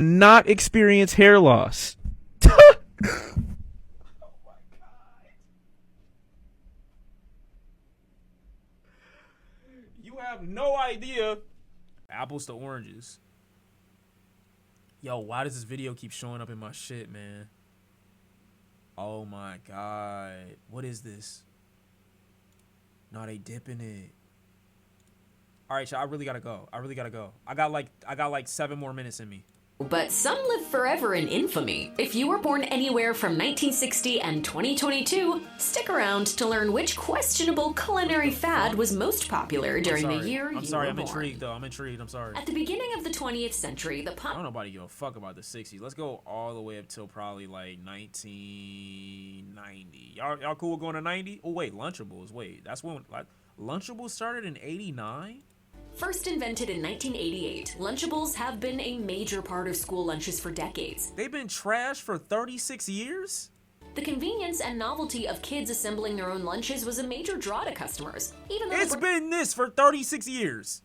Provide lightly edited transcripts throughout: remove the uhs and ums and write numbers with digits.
not experience hair loss. You have no idea. Apples to oranges. Yo, why does this video keep showing up in my shit, man? Oh my god. What is this? No, they dipping it. Alright, y'all, I really gotta go. I got like 7 more minutes in me. But some live forever in infamy. If you were born anywhere from 1960 and 2022, stick around to learn which questionable culinary fad was most popular during the year you were born. I'm sorry, I'm intrigued though. I'm sorry. At the beginning of the 20th century, the I don't nobody give a fuck about the 60s. Let's go all the way up till probably like 1990. Y'all cool with going to 90? Oh wait, Lunchables. Wait, that's when like Lunchables started in 89? First invented in 1988, Lunchables have been a major part of school lunches for decades. They've been trash for 36 years? The convenience and novelty of kids assembling their own lunches was a major draw to customers, even though it's been this for 36 years.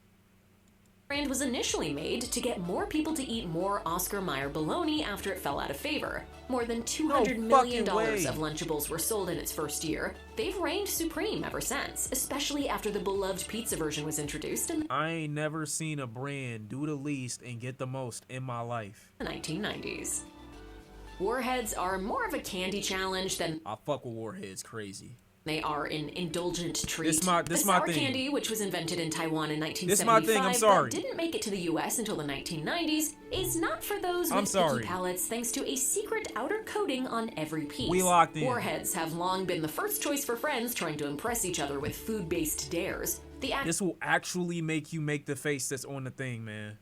The brand was initially made to get more people to eat more Oscar Mayer bologna after it fell out of favor. More than $200 million of Lunchables were sold in its first year. They've reigned supreme ever since, especially after the beloved pizza version was introduced in I ain't never seen a brand do the least and get the most in my life. the 1990s. Warheads are more of a candy challenge than I fuck with Warheads crazy. they are an indulgent treat. This the sour thing. candy, which was invented in Taiwan in 1975, This my thing, I'm sorry. but didn't make it to the US until the 1990s, is not for those I'm with sorry. picky palates thanks to a secret outer coating on every piece. We locked in. Warheads have long been the first choice for friends trying to impress each other with food-based dares. This will actually make you make the face that's on the thing, man.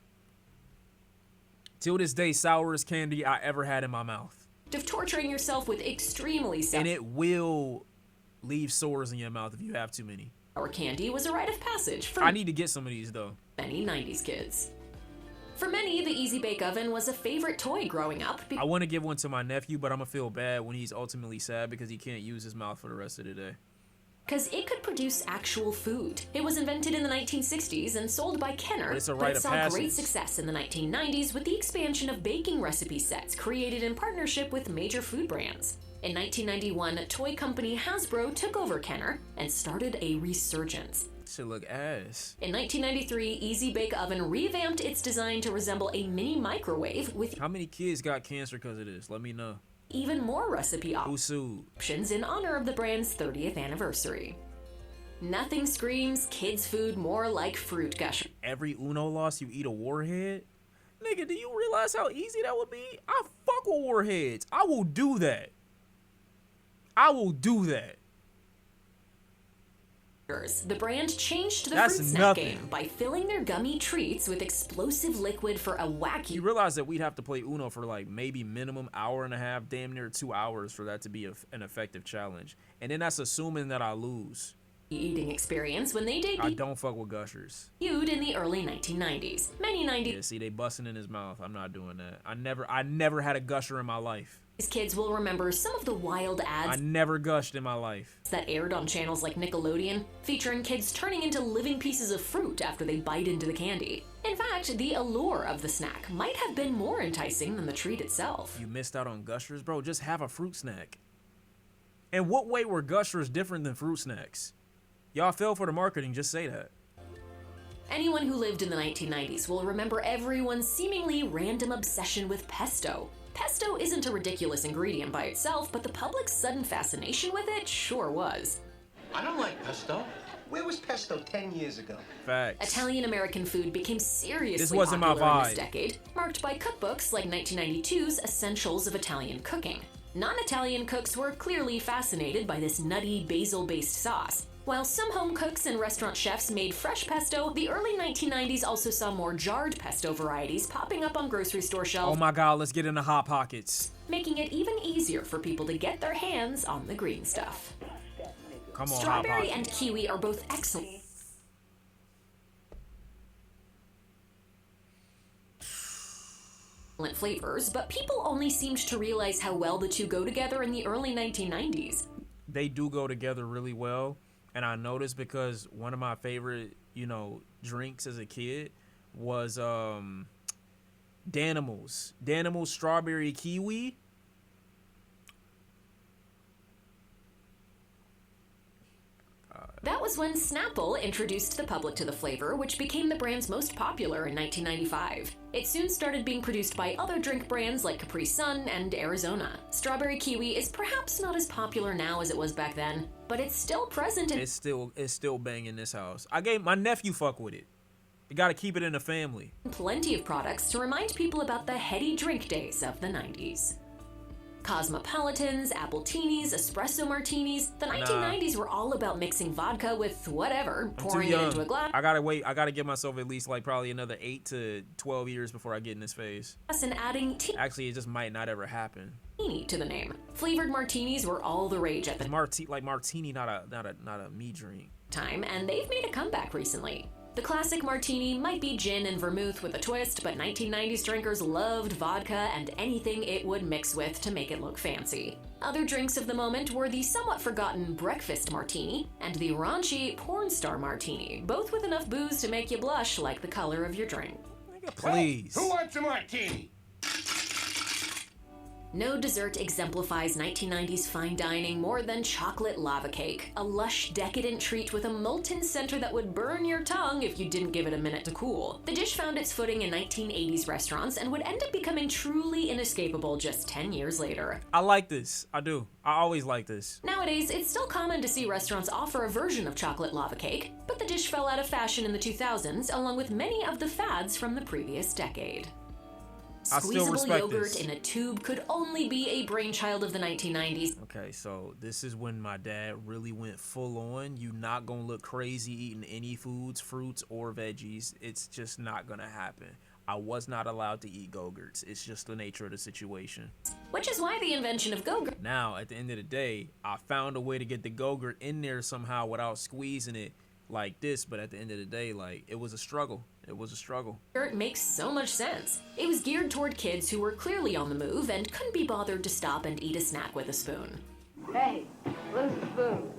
Till this day, sourest candy I ever had in my mouth. Of torturing yourself with extremely And it will leave sores in your mouth if you have too many. sour candy was a rite of passage for I need to get some of these though. many 90s kids. For many, the Easy Bake Oven was a favorite toy growing up. I want to give one to my nephew, but I'm gonna feel bad when he's ultimately sad because he can't use his mouth for the rest of the day. Because it could produce actual food. It was invented in the 1960s and sold by Kenner, But it's a but rite it of saw passage. great success in the 1990s with the expansion of baking recipe sets created in partnership with major food brands. In 1991, toy company Hasbro took over Kenner and started a resurgence. Shit look ass. In 1993, Easy Bake Oven revamped its design to resemble a mini microwave with How many kids got cancer because of this? Let me know. even more recipe Who sued? options in honor of the brand's 30th anniversary. Nothing screams kids' food more like fruit Gushers. Every Uno loss, you eat a Warhead? Nigga, do you realize how easy that would be? I fuck with Warheads. I will do that. I will do that. The brand changed the That's fruit snack nothing. game by filling their gummy treats with explosive liquid for a wacky You realize that we'd have to play Uno for like maybe minimum hour and a half, damn near 2 hours for that to be an effective challenge. And then that's assuming that I lose. eating experience when they I debuted don't fuck with Gushers. in the early 1990s. Many 90s Yeah, see, they busting in his mouth. I'm not doing that. I never had a Gusher in my life. kids will remember some of the wild I ads never gushed in my life. that aired on channels like Nickelodeon, featuring kids turning into living pieces of fruit after they bite into the candy. In fact, the allure of the snack might have been more enticing than the treat itself. You missed out on Gushers, bro. Just have a fruit snack. In what way were Gushers different than fruit snacks? Y'all fell for the marketing, just say that. Anyone who lived in the 1990s will remember everyone's seemingly random obsession with pesto. Pesto isn't a ridiculous ingredient by itself, but the public's sudden fascination with it sure was. I don't like pesto. Where was pesto 10 years ago? Facts. Italian-American food became seriously This wasn't my popular in this vibe. decade, marked by cookbooks like 1992's Essentials of Italian Cooking. Non-Italian cooks were clearly fascinated by this nutty basil-based sauce. While some home cooks and restaurant chefs made fresh pesto, the early 1990s also saw more jarred pesto varieties popping up on grocery store shelves, Oh my god, let's get into Hot Pockets. making it even easier for people to get their hands on the green stuff. Come on, Hot Strawberry Pockets. and kiwi are both excellent flavors, but people only seemed to realize how well the two go together in the early 1990s. They do go together really well. And I noticed because one of my favorite, drinks as a kid was Danimals strawberry kiwi. That was when Snapple introduced the public to the flavor, which became the brand's most popular in 1995. It soon started being produced by other drink brands like Capri Sun and Arizona. Strawberry kiwi is perhaps not as popular now as it was back then, but it's still present in— It's still banging this house. My nephew fuck with it. You gotta keep it in the family. Plenty of products to remind people about the heady drink days of the 90s. Cosmopolitans, Appletinis, espresso martinis. The 1990s were all about mixing vodka with whatever, pouring it into a glass. I gotta give myself at least like probably another 8 to 12 years before I get in this phase. And adding Actually, it just might not ever happen. To the name. Flavored martinis were all the rage at the martini, not a me drink. time, and they've made a comeback recently. The classic martini might be gin and vermouth with a twist, but 1990s drinkers loved vodka and anything it would mix with to make it look fancy. Other drinks of the moment were the somewhat forgotten breakfast martini and the raunchy porn star martini, both with enough booze to make you blush like the color of your drink. Please. Who wants a martini? No dessert exemplifies 1990s fine dining more than chocolate lava cake, a lush, decadent treat with a molten center that would burn your tongue if you didn't give it a minute to cool. The dish found its footing in 1980s restaurants and would end up becoming truly inescapable just 10 years later. I like this. I do. I always like this. Nowadays, it's still common to see restaurants offer a version of chocolate lava cake, but the dish fell out of fashion in the 2000s, along with many of the fads from the previous decade. Squeezable yogurt in a tube could only be a brainchild of the 1990s. Okay, so this is when my dad really went full on. You not gonna look crazy eating any foods, fruits, or veggies. It's just not gonna happen. I was not allowed to eat Go-Gurts. It's just the nature of the situation. Which is why the invention of Go-Gurt. Now, at the end of the day, I found a way to get the Go-Gurt in there somehow without squeezing it like this, but at the end of the day, like, it was a struggle. It was a struggle. It makes so much sense. It was geared toward kids who were clearly on the move and couldn't be bothered to stop and eat a snack with a spoon. Hey, where's the spoon?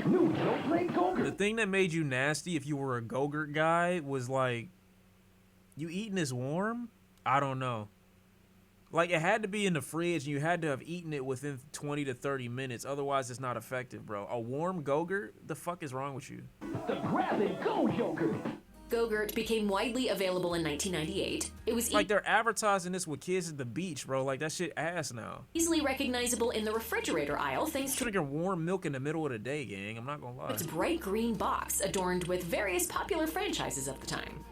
No, don't play Go-Gurt. The thing that made you nasty if you were a Go-Gurt guy was like, you eating this warm? I don't know. Like, it had to be in the fridge and you had to have eaten it within 20 to 30 minutes. Otherwise, it's not effective, bro. A warm Go-Gurt? The fuck is wrong with you? The grab-and-go yogurt. Go-Gurt became widely available in 1998. It was like they're advertising this with kids at the beach, bro. Like, that shit ass now. Easily recognizable in the refrigerator aisle thanks to drinking warm milk in the middle of the day, gang. I'm not gonna lie. Its bright green box adorned with various popular franchises of the time.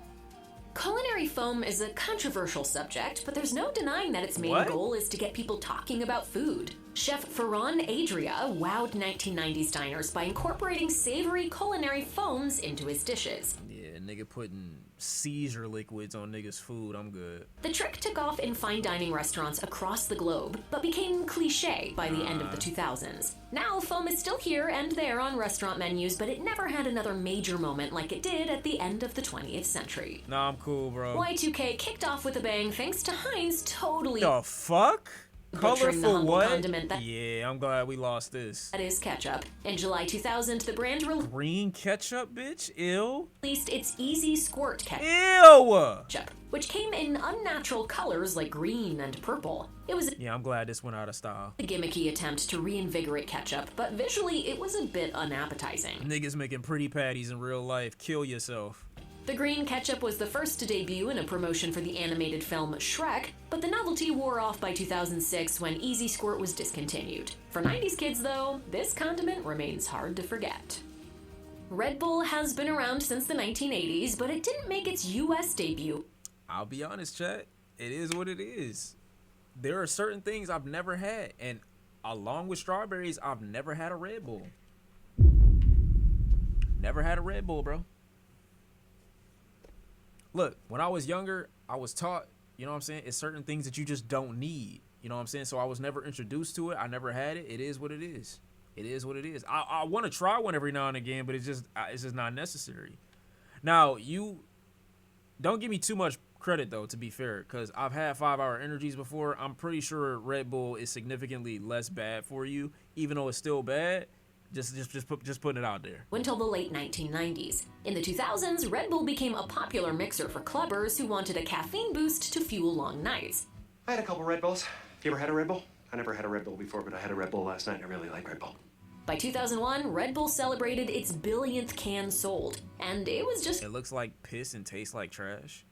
Culinary foam is a controversial subject, but there's no denying that its main goal is to get people talking about food. Chef Ferran Adria wowed 1990s diners by incorporating savory culinary foams into his dishes. Yeah, nigga putting seizure liquids on niggas' food, I'm good. The trick took off in fine dining restaurants across the globe, but became cliche by the end of the 2000s. Now, foam is still here and there on restaurant menus, but it never had another major moment like it did at the end of the 20th century. Nah, I'm cool, bro. Y2K kicked off with a bang thanks to Heinz totally— The fuck? Colorful what? Condiment yeah, I'm glad we lost this. That is ketchup. In July 2000, the brand green ketchup, bitch? Ew. Released its Easy Squirt ketchup. Ew! Which came in unnatural colors like green and purple. It was yeah, I'm glad this went out of style. A gimmicky attempt to reinvigorate ketchup, but visually it was a bit unappetizing. Niggas making pretty patties in real life. Kill yourself. The green ketchup was the first to debut in a promotion for the animated film Shrek, but the novelty wore off by 2006 when Easy Squirt was discontinued. For 90s kids, though, this condiment remains hard to forget. Red Bull has been around since the 1980s, but it didn't make its US debut. I'll be honest, chat. It is what it is. There are certain things I've never had, and along with strawberries, I've never had a Red Bull. Never had a Red Bull, bro. Look, when I was younger, I was taught, you know what I'm saying, it's certain things that you just don't need. You know what I'm saying? So I was never introduced to it. I never had it. It is what it is. It is what it is. I want to try one every now and again, but it's just not necessary. Now, you don't give me too much credit, though, to be fair, because I've had 5-hour energies before. I'm pretty sure Red Bull is significantly less bad for you, even though it's still bad. Just putting it out there. Until the late 1990s. In the 2000s, Red Bull became a popular mixer for clubbers who wanted a caffeine boost to fuel long nights. I had a couple Red Bulls. You ever had a Red Bull? I never had a Red Bull before, but I had a Red Bull last night. I really like Red Bull. By 2001, Red Bull celebrated its billionth can sold, and it was just... It looks like piss and tastes like trash.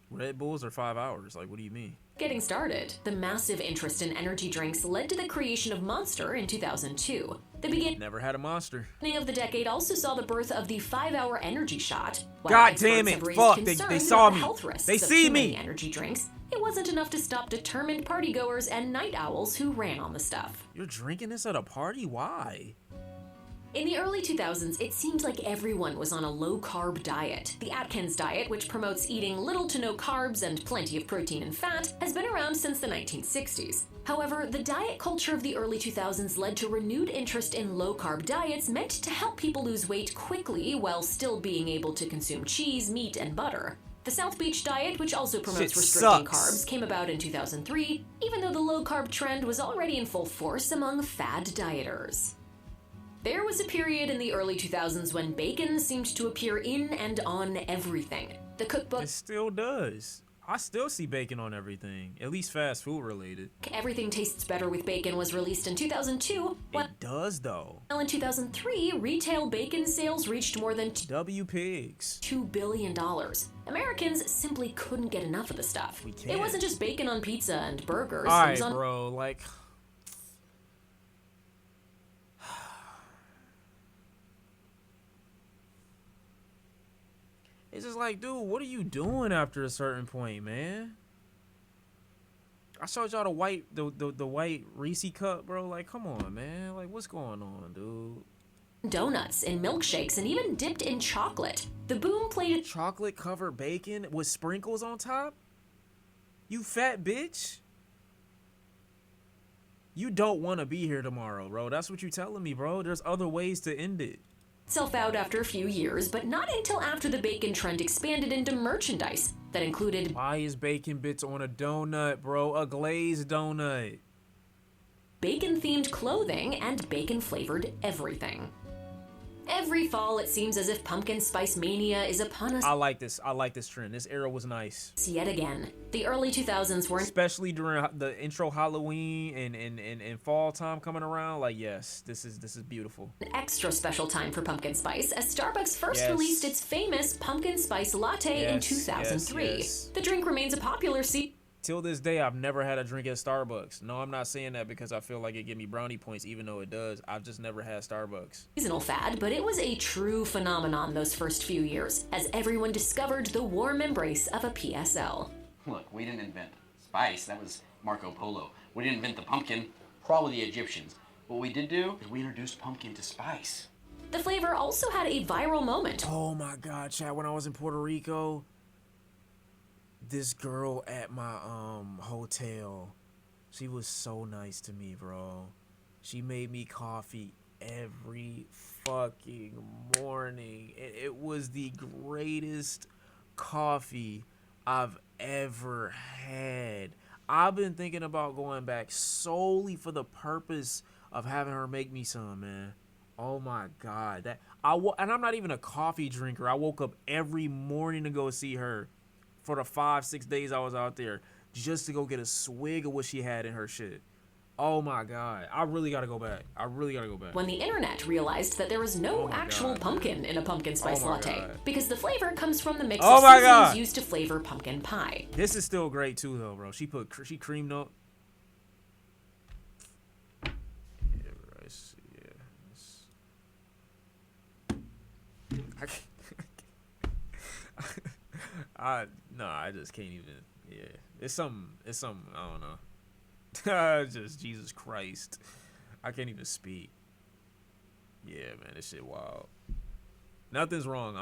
Red Bulls are 5 hours. Like, what do you mean? Getting started. The massive interest in energy drinks led to the creation of Monster in 2002. The beginning Never had a Monster. of the decade also saw the birth of the 5-hour energy shot. While God experts damn it! have raised Fuck! concerns They saw about the me. health risks They of see too many me. energy drinks. It wasn't enough to stop determined partygoers and night owls who ran on the stuff. You're drinking this at a party? Why? In the early 2000s, it seemed like everyone was on a low-carb diet. The Atkins diet, which promotes eating little to no carbs and plenty of protein and fat, has been around since the 1960s. However, the diet culture of the early 2000s led to renewed interest in low-carb diets meant to help people lose weight quickly while still being able to consume cheese, meat, and butter. The South Beach diet, which also promotes Shit restricting sucks. carbs, came about in 2003, even though the low-carb trend was already in full force among fad dieters. There was a period in the early 2000s when bacon seemed to appear in and on everything. The cookbook It still does. I still see bacon on everything, at least fast food related. Everything Tastes Better with Bacon was released in 2002, while It does though. in 2003, retail bacon sales reached more than W pigs. $2 billion. Americans simply couldn't get enough of the stuff. We It can't. wasn't just bacon on pizza and burgers. All It right, was on bro. Like, it's just like, dude, what are you doing after a certain point, man? I showed y'all the white Reese cup, bro. Like, come on, man. Like, what's going on, dude? donuts, in milkshakes, and even dipped in chocolate. The boom played Chocolate covered bacon with sprinkles on top? You fat bitch. You don't want to be here tomorrow, bro. That's what you telling me, bro. There's other ways to end it. itself out after a few years, but not until after the bacon trend expanded into merchandise that included Why is bacon bits on a donut, bro? A glazed donut. bacon-themed clothing and bacon-flavored everything. Every fall, it seems as if pumpkin spice mania is upon us I like this. I like this trend. This era was nice. yet again. The early 2000s were Especially during the intro Halloween and fall time coming around. Like, yes, this is beautiful. an extra special time for pumpkin spice, as Starbucks first Yes. released its famous pumpkin spice latte in Yes, 2003. yes. The drink remains a popular Till this day, I've never had a drink at Starbucks. No, I'm not saying that because I feel like it give me brownie points, even though it does. I've just never had Starbucks. seasonal fad, but it was a true phenomenon those first few years, as everyone discovered the warm embrace of a PSL. Look, we didn't invent spice. That was Marco Polo. We didn't invent the pumpkin. Probably the Egyptians. What we did do is we introduced pumpkin to spice. The flavor also had a viral moment. Oh my God, Chad, when I was in Puerto Rico, this girl at my hotel, she was so nice to me, bro. She made me coffee every fucking morning. It was the greatest coffee I've ever had. I've been thinking about going back solely for the purpose of having her make me some, man. Oh my God, and I'm not even a coffee drinker. I woke up every morning to go see her for the 5-6 days I was out there just to go get a swig of what she had in her shit. Oh my God, I really gotta go back. When the internet realized that there was no Oh my actual God, pumpkin in a pumpkin spice my latte, God. because the flavor comes from the mix Oh of my seasonings God. used to flavor pumpkin pie. This is still great too, though, bro. She creamed up. Yeah, rice. Yeah. I just can't even. Yeah, it's something. I don't know. Just Jesus Christ, I can't even speak. Yeah, man, this shit wild. Nothing's wrong.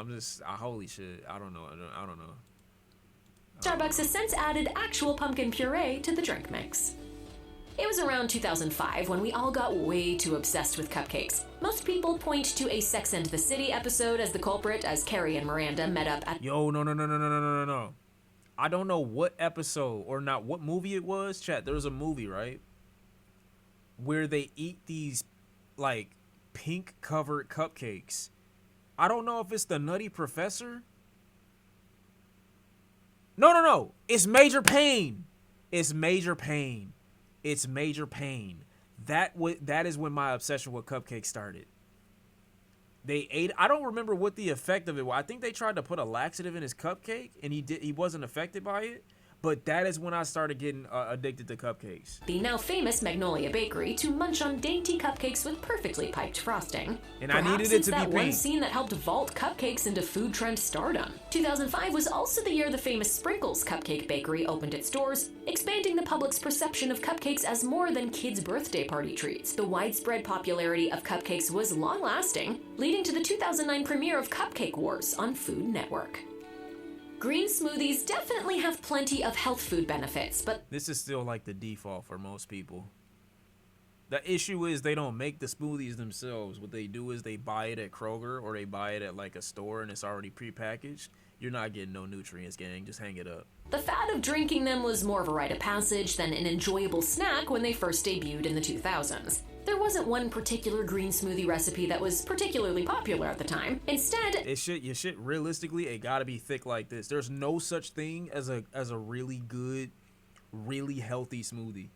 Holy shit. I don't know. Starbucks has since added actual pumpkin puree to the drink mix. It was around 2005 when we all got way too obsessed with cupcakes. Most people point to a Sex and the City episode as the culprit, as Carrie and Miranda met up at Yo, no. I don't know what episode or not what movie it was. Chat, there was a movie, right? Where they eat these like pink covered cupcakes. I don't know if it's the Nutty Professor. No. It's Major Pain. It's Major Pain. It's Major Pain. That is when my obsession with cupcakes started. They ate. I don't remember what the effect of it was. I think they tried to put a laxative in his cupcake, and he wasn't affected by it. But that is when I started getting addicted to cupcakes. The now famous Magnolia Bakery to munch on dainty cupcakes with perfectly piped frosting. And Perhaps I needed it to be that one pink. scene that helped vault cupcakes into food trend stardom. 2005 was also the year the famous Sprinkles Cupcake Bakery opened its doors, expanding the public's perception of cupcakes as more than kids' birthday party treats. The widespread popularity of cupcakes was long-lasting, leading to the 2009 premiere of Cupcake Wars on Food Network. Green smoothies definitely have plenty of health food benefits, but This is still like the default for most people. The issue is they don't make the smoothies themselves. What they do is they buy it at Kroger or they buy it at like a store and it's already prepackaged. You're not getting no nutrients, gang. Just hang it up. the fad of drinking them was more of a rite of passage than an enjoyable snack when they first debuted in the 2000s. There wasn't one particular green smoothie recipe that was particularly popular at the time. Instead, Your shit realistically, it gotta be thick like this. There's no such thing as a really good, really healthy smoothie.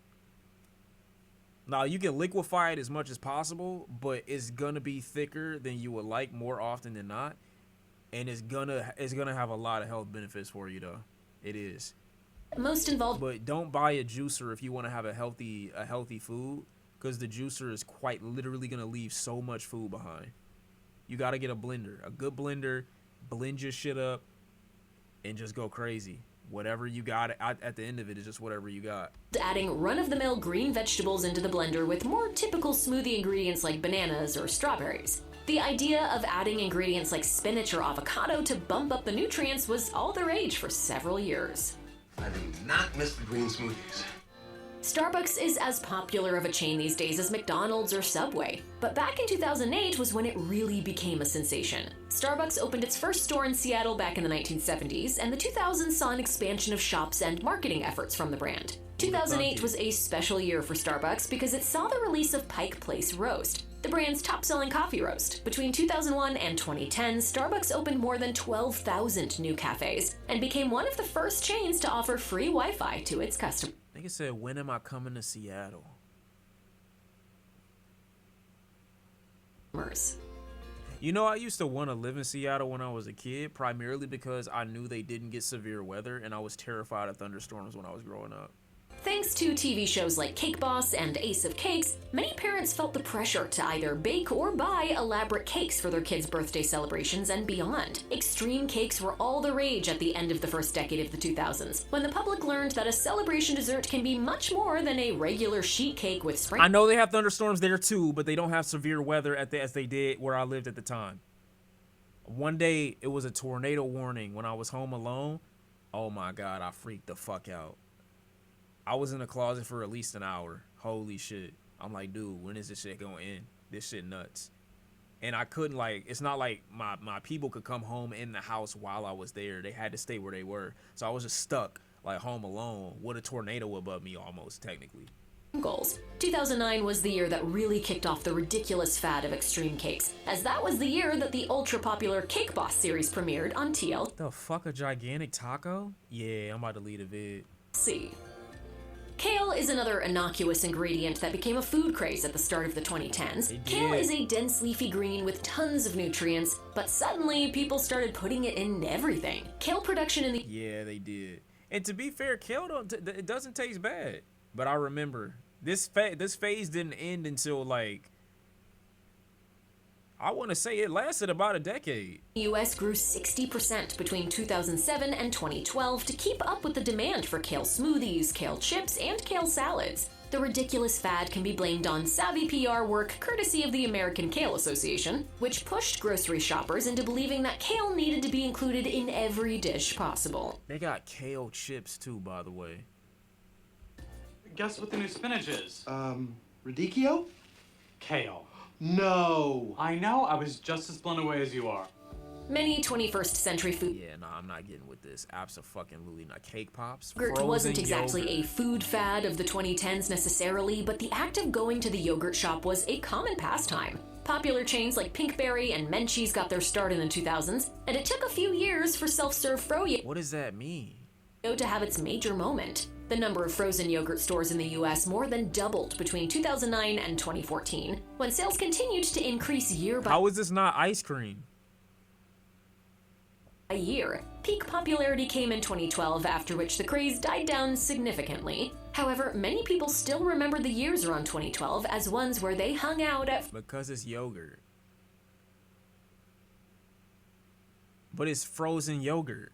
Now you can liquefy it as much as possible, but it's gonna be thicker than you would like more often than not, and it's gonna have a lot of health benefits for you though. It is. most involved But don't buy a juicer if you want to have a healthy food, because the juicer is quite literally gonna leave so much food behind. You gotta get a blender, a good blender, blend your shit up, and just go crazy. Whatever you got at the end of it is just whatever you got. adding run-of-the-mill green vegetables into the blender with more typical smoothie ingredients like bananas or strawberries. The idea of adding ingredients like spinach or avocado to bump up the nutrients was all the rage for several years. I do not miss the green smoothies. Starbucks is as popular of a chain these days as McDonald's or Subway, but back in 2008 was when it really became a sensation. Starbucks opened its first store in Seattle back in the 1970s, and the 2000s saw an expansion of shops and marketing efforts from the brand. 2008 was a special year for Starbucks because it saw the release of Pike Place Roast, the brand's top-selling coffee roast. Between 2001 and 2010, Starbucks opened more than 12,000 new cafes and became one of the first chains to offer free Wi-Fi to its customers. Nigga said, when am I coming to Seattle? You know, I used to want to live in Seattle when I was a kid, primarily because I knew they didn't get severe weather, and I was terrified of thunderstorms when I was growing up. Thanks to TV shows like Cake Boss and Ace of Cakes, many parents felt the pressure to either bake or buy elaborate cakes for their kids' birthday celebrations and beyond. Extreme cakes were all the rage at the end of the first decade of the 2000s, when the public learned that a celebration dessert can be much more than a regular sheet cake with sprinkles. I know they have thunderstorms there too, but they don't have severe weather as they did where I lived at the time. One day, it was a tornado warning when I was home alone. Oh my God, I freaked the fuck out. I was in the closet for at least an hour. Holy shit. I'm like, dude, when is this shit gonna end? This shit nuts. And I couldn't, like, it's not like my people could come home in the house while I was there. They had to stay where they were. So I was just stuck, like, home alone with a tornado above me almost, technically. 2009 was the year that really kicked off the ridiculous fad of extreme cakes, as that was the year that the ultra-popular Cake Boss series premiered on TLC. The fuck, a gigantic taco? Yeah, I'm about to lead a vid. Kale is another innocuous ingredient that became a food craze at the start of the 2010s. Kale is a dense leafy green with tons of nutrients, but suddenly people started putting it in everything. Kale production in the Yeah, they did. And to be fair, kale it doesn't taste bad. But I remember this phase didn't end until, like, I want to say it lasted about a decade. The US grew 60% between 2007 and 2012 to keep up with the demand for kale smoothies, kale chips, and kale salads. The ridiculous fad can be blamed on savvy PR work courtesy of the American Kale Association, which pushed grocery shoppers into believing that kale needed to be included in every dish possible. They got kale chips too, by the way. Guess what the new spinach is? Radicchio? Kale. No. I know, I was just as blown away as you are. Many 21st century food Yeah, nah, I'm not getting with this. Abso-fucking-lutely not. Cake pops. Yogurt wasn't frozen exactly yogurt. a food fad of the 2010s necessarily, but the act of going to the yogurt shop was a common pastime. Popular chains like Pinkberry and Menchie's got their start in the 2000s, and it took a few years for self-serve froyo What does that mean? to have its major moment. The number of frozen yogurt stores in the US more than doubled between 2009 and 2014, when sales continued to increase year by How is this not ice cream? a year. Peak popularity came in 2012, after which the craze died down significantly. However, many people still remember the years around 2012 as ones where they hung out at Because it's yogurt. But it's frozen yogurt.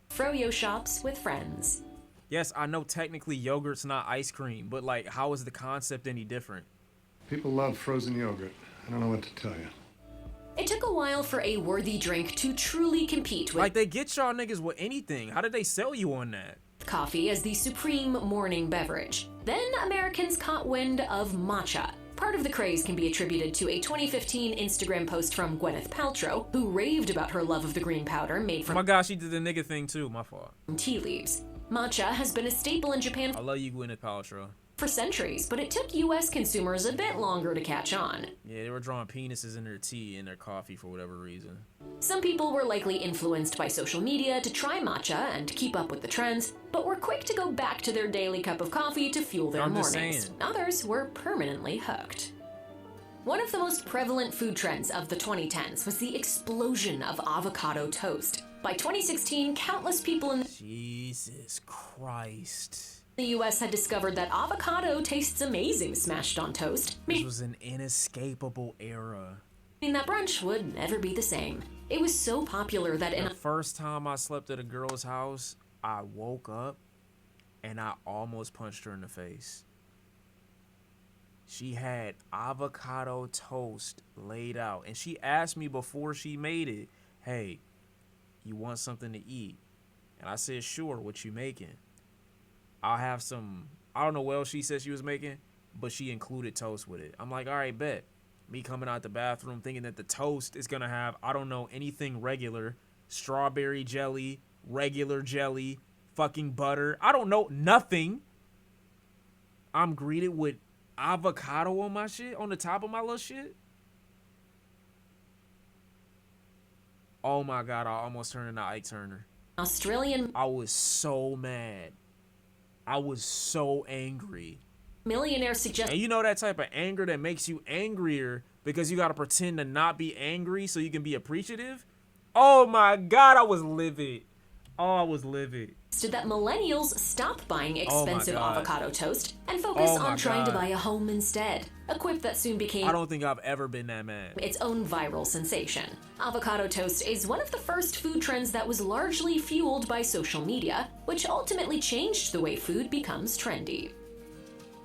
froyo shops with friends. Yes, I know technically yogurt's not ice cream, but like, how is the concept any different? People love frozen yogurt. I don't know what to tell you. It took a while for a worthy drink to truly compete with Like, they get y'all niggas with anything. How did they sell you on that? coffee as the supreme morning beverage. Then Americans caught wind of matcha. Part of the craze can be attributed to a 2015 Instagram post from Gwyneth Paltrow, who raved about her love of the green powder made Oh from my gosh, she did the nigga thing too. My fault. tea leaves. Matcha has been a staple in Japan I love you, Gwyneth Paltrow. for centuries, but it took US consumers a bit longer to catch on. Yeah, they were drawing penises in their tea and their coffee for whatever reason. Some people were likely influenced by social media to try matcha and keep up with the trends, but were quick to go back to their daily cup of coffee to fuel their I'm just mornings. saying. Others were permanently hooked. One of the most prevalent food trends of the 2010s was the explosion of avocado toast. By 2016, countless people in Jesus Christ. the US had discovered that avocado tastes amazing smashed on toast, This was an inescapable era. meaning that brunch would never be the same. It was so popular that in The first time I slept at a girl's house, I woke up and I almost punched her in the face. She had avocado toast laid out, and she asked me before she made it, hey, you want something to eat? And I said, sure, what you making? I'll have some, I don't know what else she said she was making, but she included toast with it. I'm like, all right, bet. Me coming out the bathroom thinking that the toast is gonna have, I don't know, anything regular, strawberry jelly, regular jelly, fucking butter. I don't know, nothing. I'm greeted with avocado on my shit, on the top of my little shit. Oh my God, I almost turned into Ike Turner. Australian I was so mad. I was so angry. millionaire suggested And you know that type of anger that makes you angrier because you gotta pretend to not be angry so you can be appreciative? Oh my God, I was livid. Oh, I was livid. that millennials stop buying Oh my expensive God. avocado toast and focus Oh my on trying to God. buy a home instead. A quip that soon became I don't think I've ever been that mad. its own viral sensation. Avocado toast is one of the first food trends that was largely fueled by social media, which ultimately changed the way food becomes trendy.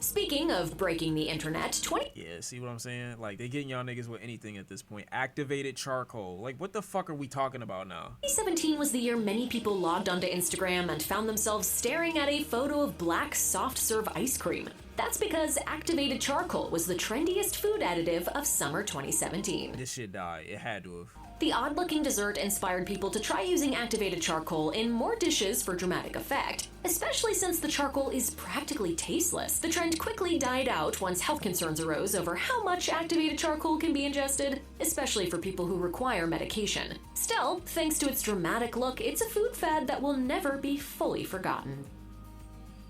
Speaking of breaking the internet, Yeah, see what I'm saying? Like, they getting y'all niggas with anything at this point. Activated charcoal. Like, what the fuck are we talking about now? 2017 was the year many people logged onto Instagram and found themselves staring at a photo of black soft serve ice cream. That's because activated charcoal was the trendiest food additive of summer 2017. This shit died. It had to have. The odd-looking dessert inspired people to try using activated charcoal in more dishes for dramatic effect, especially since the charcoal is practically tasteless. The trend quickly died out once health concerns arose over how much activated charcoal can be ingested, especially for people who require medication. Still, thanks to its dramatic look, it's a food fad that will never be fully forgotten.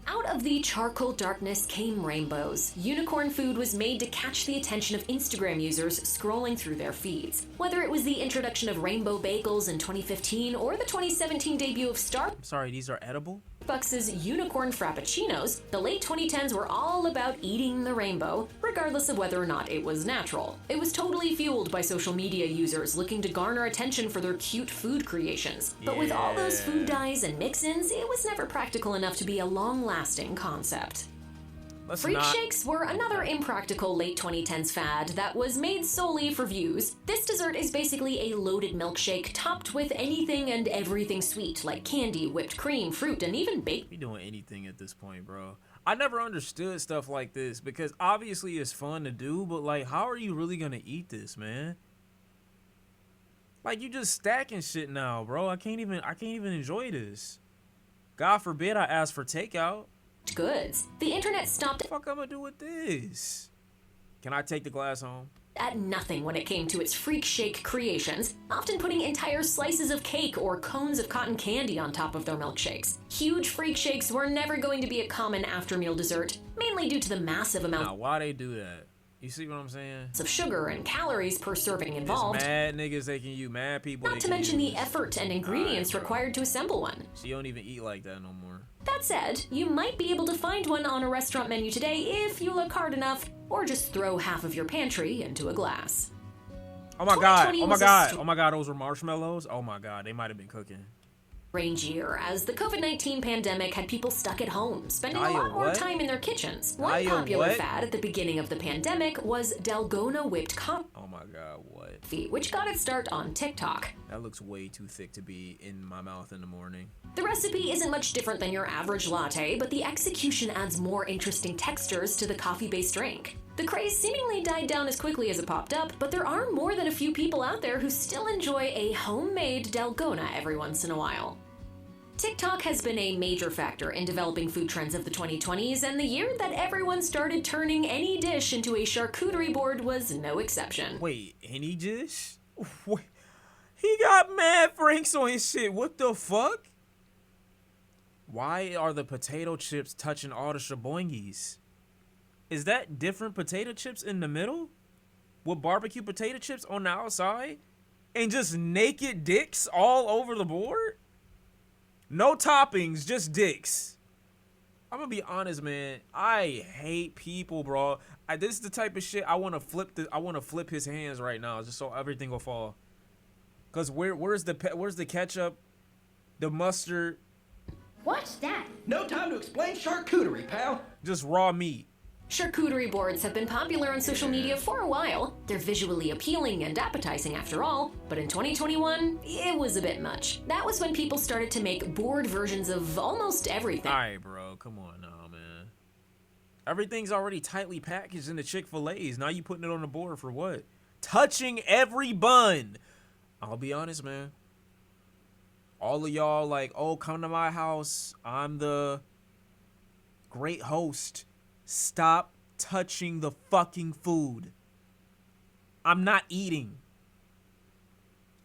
Out of the charcoal darkness came rainbows. Unicorn food was made to catch the attention of Instagram users scrolling through their feeds. Whether it was the introduction of rainbow bagels in 2015 or the 2017 debut of I'm sorry, these are edible? Starbucks' unicorn frappuccinos, the late 2010s were all about eating the rainbow, regardless of whether or not it was natural. It was totally fueled by social media users looking to garner attention for their cute food creations. But with all those food dyes and mix-ins, it was never practical enough to be a long-lasting concept. Freak shakes were another impractical late 2010s fad that was made solely for views. This dessert is basically a loaded milkshake topped with anything and everything sweet, like candy, whipped cream, fruit, and even baked. We doing anything at this point, bro. I never understood stuff like this because obviously it's fun to do, but like, how are you really gonna eat this, man? Like, you just stacking shit now, bro. I can't even enjoy this. God forbid I ask for takeout. Goods. The internet stopped What the fuck I'm gonna do with this? Can I take the glass home? at nothing when it came to its freak shake creations, often putting entire slices of cake or cones of cotton candy on top of their milkshakes. Huge freak shakes were never going to be a common after-meal dessert, mainly due to the massive amount Now, why they do that? You see what I'm saying? of sugar and calories per serving involved, It's mad niggas they can use, mad people not they to can mention the use. effort and ingredients Alright, bro. required to assemble one. She don't even eat like that no more. That said, you might be able to find one on a restaurant menu today if you look hard enough, or just throw half of your pantry into a glass. Oh my god, 2020 oh my was a god, oh my god, those were marshmallows? Oh my god, they might have been cooking. Strange year, as the COVID-19 pandemic had people stuck at home, spending a Aya, lot more what? time in their kitchens. One Aya, popular what? fad at the beginning of the pandemic was Dalgona whipped Oh my god, what? coffee, which got its start on TikTok. That looks way too thick to be in my mouth in the morning. The recipe isn't much different than your average latte, but the execution adds more interesting textures to the coffee-based drink. The craze seemingly died down as quickly as it popped up, but there are more than a few people out there who still enjoy a homemade Dalgona every once in a while. TikTok has been a major factor in developing food trends of the 2020s, and the year that everyone started turning any dish into a charcuterie board was no exception. Wait, any dish? Wait, he got mad Franks on his shit. What the fuck? Why are the potato chips touching all the shaboingies? Is that different potato chips in the middle? With barbecue potato chips on the outside? And just naked dicks all over the board? No toppings, just dicks. I'm gonna be honest, man. I hate people, bro. This is the type of shit I want to flip. I want to flip his hands right now, just so everything will fall. Cause where's the ketchup, the mustard, What's that? No time to explain charcuterie, pal. just raw meat. Charcuterie boards have been popular on social media for a while. They're visually appealing and appetizing after all, but in 2021, it was a bit much. That was when people started to make board versions of almost everything. All right, bro. Come on now, man. Everything's already tightly packaged in the Chick-fil-A's. Now you putting it on the board for what? Touching every bun. I'll be honest, man. All of y'all like, oh, come to my house. I'm the great host. Stop touching the fucking food. I'm not eating.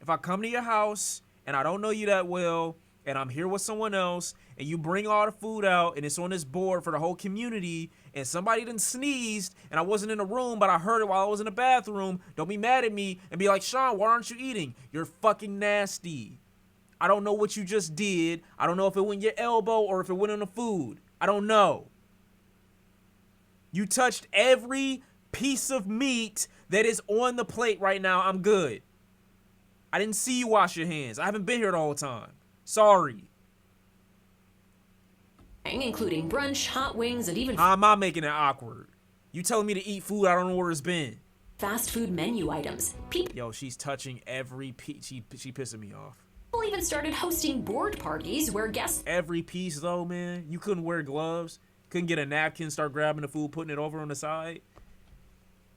If I come to your house and I don't know you that well and I'm here with someone else and you bring all the food out and it's on this board for the whole community and somebody done sneezed and I wasn't in the room but I heard it while I was in the bathroom, don't be mad at me and be like, Sean, why aren't you eating? You're fucking nasty. I don't know what you just did. I don't know if it went in your elbow or if it went on the food. I don't know. You touched every piece of meat that is on the plate right now. I'm good. I didn't see you wash your hands. I haven't been here the whole time. Sorry. Including brunch, hot wings, and even How am I making it awkward? You telling me to eat food I don't know where it's been. fast food menu items. People Yo, she's touching every piece. She pissing me off. even started hosting board parties where guests Every piece though, man. You couldn't wear gloves. Couldn't get a napkin, start grabbing the food, putting it over on the side.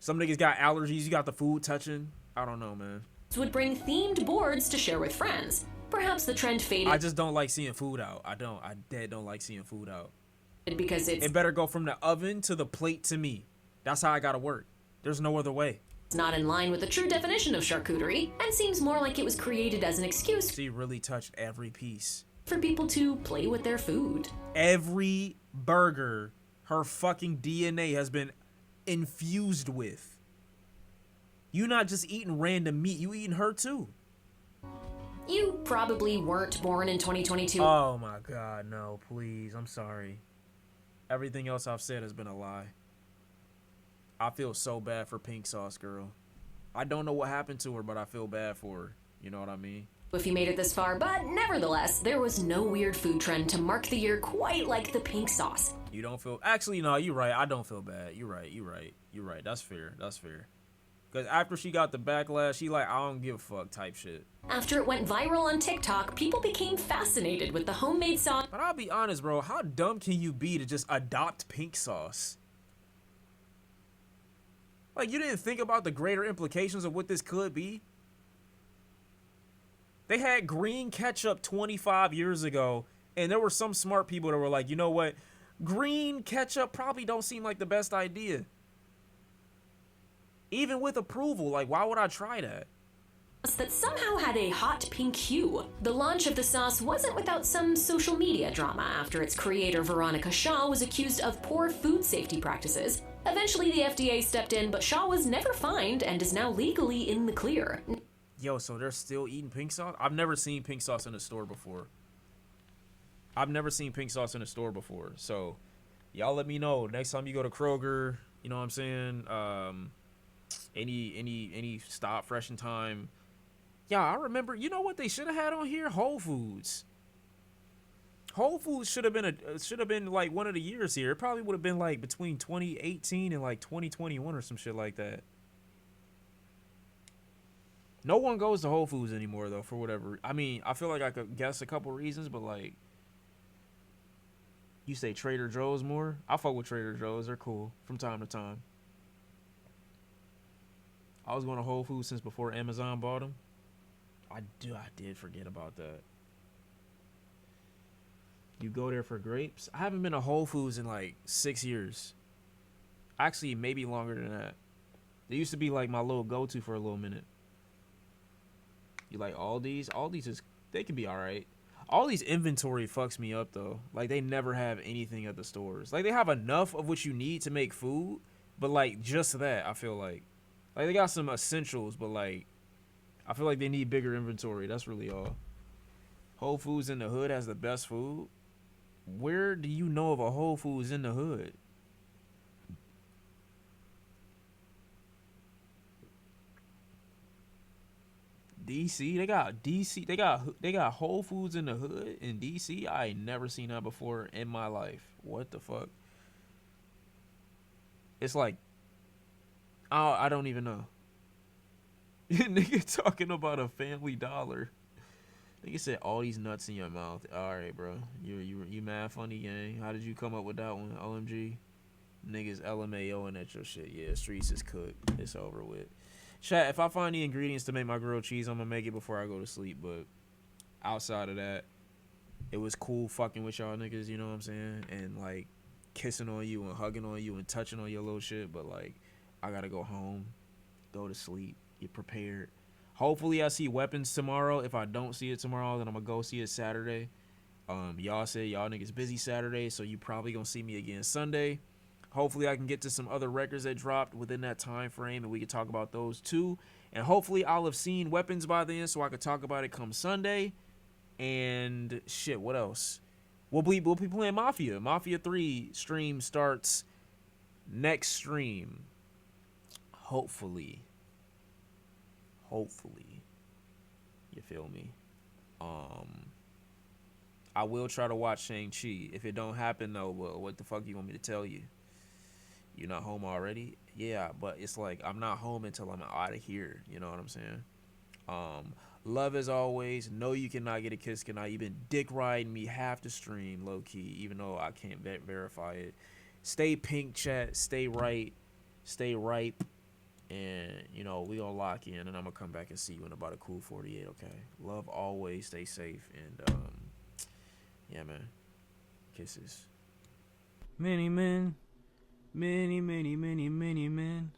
Some niggas got allergies. You got the food touching. I don't know, man. would bring themed boards to share with friends. Perhaps the trend faded I just don't like seeing food out. I dead don't like seeing food out. because it's It better go from the oven to the plate to me. That's how I gotta work. There's no other way. not in line with the true definition of charcuterie and seems more like it was created as an excuse She really touched every piece. for people to play with their food. Every burger her fucking DNA has been infused with. You not just eating random meat, you eating her too. You probably weren't born in 2022. Oh my god, no, please. I'm sorry. Everything else I've said has been a lie. I feel so bad for Pink Sauce Girl. I don't know what happened to her, but I feel bad for her. You know what I mean? If you made it this far, but nevertheless, there was no weird food trend to mark the year quite like the pink sauce. You don't feel... Actually, no, you're right. I don't feel bad. You're right. That's fair. Because after she got the backlash, she like, I don't give a fuck type shit. After it went viral on TikTok, people became fascinated with the homemade sauce. But I'll be honest, bro. How dumb can you be to just adopt pink sauce? Like, you didn't think about the greater implications of what this could be? They had green ketchup 25 years ago, and there were some smart people that were like, you know what? Green ketchup probably don't seem like the best idea. Even with approval, like, why would I try that? That somehow had a hot pink hue. The launch of the sauce wasn't without some social media drama after its creator Veronica Shaw was accused of poor food safety practices. Eventually the FDA stepped in, but Shaw was never fined and is now legally in the clear. Yo, so they're still eating pink sauce? I've never seen pink sauce in a store before. So y'all let me know next time you go to Kroger, you know what I'm saying? Any stop fresh in time. Yeah, I remember, you know what they should have had on here? Whole Foods. Whole Foods should have been like one of the years here. It probably would have been like between 2018 and like 2021 or some shit like that. No one goes to Whole Foods anymore though, for whatever. I mean, I feel like I could guess a couple reasons, but like, you say Trader Joe's more? I fuck with Trader Joe's. They're cool from time to time. I was going to Whole Foods since before Amazon bought them. I did forget about that. You go there for grapes? I haven't been to Whole Foods in like 6 years. Actually, maybe longer than that. They used to be like my little go-to for a little minute. You like Aldi's? Aldi's they can be alright. Aldi's inventory fucks me up though. Like, they never have anything at the stores. Like, they have enough of what you need to make food, but like just that, I feel like. Like, they got some essentials, but like, I feel like they need bigger inventory. That's really all. Whole Foods in the hood has the best food. Where do you know of a Whole Foods in the hood? DC, they got Whole Foods in the hood in DC. I ain't never seen that before in my life. What the fuck? It's like, I don't even know. Nigga talking about a Family Dollar. Nigga said all these nuts in your mouth. All right, bro. You mad funny, gang. How did you come up with that one? OMG. Niggas LMAOing at your shit. Yeah, streets is cooked. It's over with. Chat, if I find the ingredients to make my grilled cheese, I'm gonna make it before I go to sleep. But outside of that, it was cool fucking with y'all niggas, you know what I'm saying? And like kissing on you and hugging on you and touching on your little shit. But like, I gotta go home, go to sleep, get prepared. Hopefully I see Weapons tomorrow. If I don't see it tomorrow, then I'm gonna go see it Saturday. Y'all said y'all niggas busy Saturday, so you probably gonna see me again Sunday. Hopefully I can get to some other records that dropped within that time frame, and we can talk about those too. And hopefully I'll have seen Weapons by then, so I could talk about it come Sunday. And shit, what else? We'll be playing Mafia. Mafia 3 stream starts next stream. Hopefully. You feel me? I will try to watch Shang-Chi. If it don't happen though, well, what the fuck you want me to tell you? You're not home already? Yeah, but it's like I'm not home until I'm out of here. You know what I'm saying? Love as always. No, you cannot get a kiss goodnight. You've been dick riding me half the stream, low key, even though I can't verify it. Stay pink, chat. Stay right. Stay ripe. And, you know, we gonna lock in, and I'm gonna come back and see you in about a cool 48, okay? Love always. Stay safe. And, yeah, man. Kisses. Many men. Many men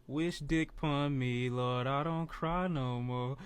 wish dick upon me, Lord, I don't cry no more.